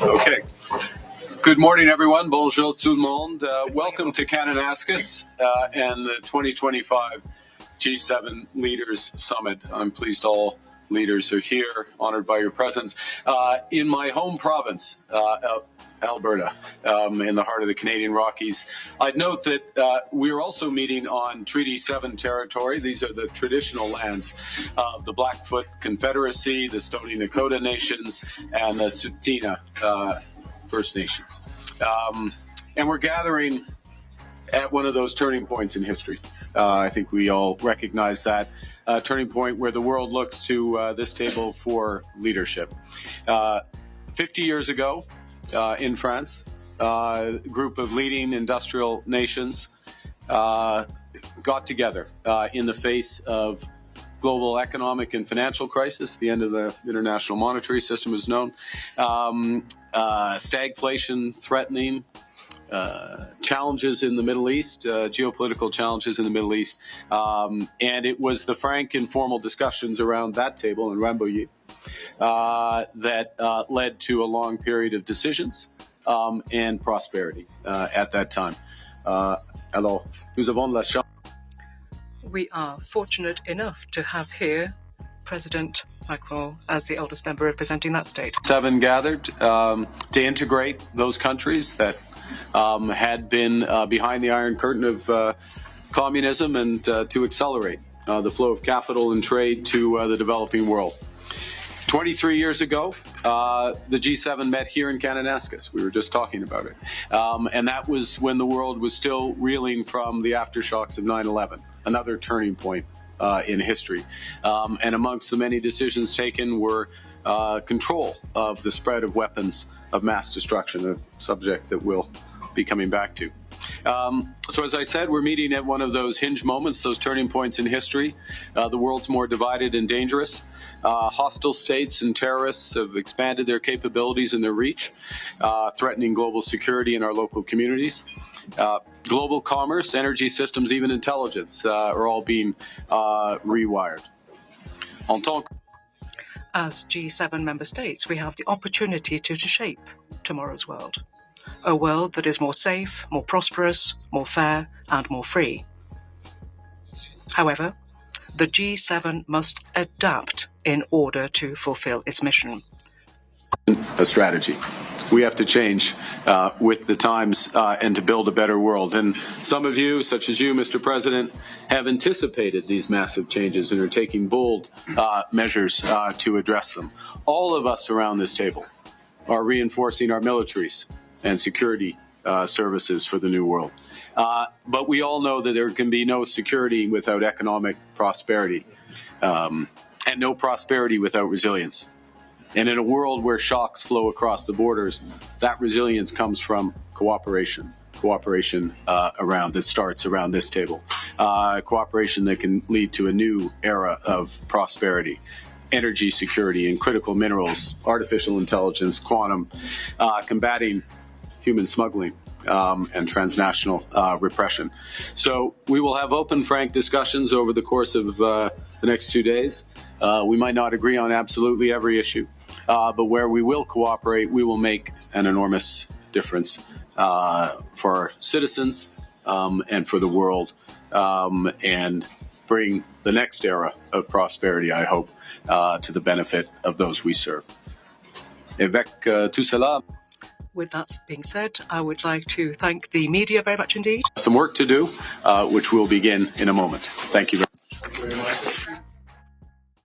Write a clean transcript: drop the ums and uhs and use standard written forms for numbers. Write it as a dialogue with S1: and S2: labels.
S1: Okay. Good morning, everyone. Bonjour tout le monde. Welcome to Kananaskis and the 2025 G7 Leaders Summit. I'm pleased all leaders are here, honored by your presence. In my home province, Alberta, in the heart of the Canadian Rockies, I'd note that we are also meeting on Treaty 7 territory. These are the traditional lands of the Blackfoot Confederacy, the Stoney Nakoda Nations, and the Tsuut'ina First Nations. And we're gathering at one of those turning points in history. I think we all recognize that turning point where the world looks to this table for leadership. 50 years ago in France, a group of leading industrial nations got together in the face of global economic and financial crisis. The end of the international monetary system is known. Stagflation threatening, challenges in the Middle East, geopolitical challenges in the Middle East. And it was the frank, informal discussions around that table in Rambouillet that led to a long period of decisions and prosperity at that time. Alors, nous avons la chance.
S2: We are fortunate enough to have here President Macron as the eldest member representing that state.
S1: 7 gathered to integrate those countries that had been behind the Iron Curtain of communism and to accelerate the flow of capital and trade to the developing world. 23 years ago, the G7 met here in Kananaskis. We were just talking about it. And that was when the world was still reeling from the aftershocks of 9/11, another turning point in history. And amongst the many decisions taken were control of the spread of weapons of mass destruction, a subject that we'll be coming back to. So as I said, we're meeting at one of those hinge moments, those turning points in history. The world's more divided and dangerous. Hostile states and terrorists have expanded their capabilities and their reach, threatening global security in our local communities. Global commerce, energy systems, even intelligence are all being rewired.
S2: As G7 member states, we have the opportunity to shape tomorrow's world. A world that is more safe, more prosperous, more fair, and more free. However, the G7 must adapt in order to fulfill its mission.
S1: A strategy. We have to change with the times and to build a better world. And some of you, such as you, Mr. President, have anticipated these massive changes and are taking bold measures to address them. All of us around this table are reinforcing our militaries and security services for the new world. But we all know that there can be no security without economic prosperity, and no prosperity without resilience. And in a world where shocks flow across the borders, that resilience comes from cooperation that starts around this table. Cooperation that can lead to a new era of prosperity. Energy security and critical minerals, artificial intelligence, quantum, combating human smuggling and transnational repression. So we will have open, frank discussions over the course of the next 2 days. We might not agree on absolutely every issue, but where we will cooperate, we will make an enormous difference for our citizens and for the world, and bring the next era of prosperity, I hope, to the benefit of those we serve. Avec tout cela,
S2: with that being said, I would like to thank the media very much indeed.
S1: Some work to do, which we'll begin in a moment. Thank you very much.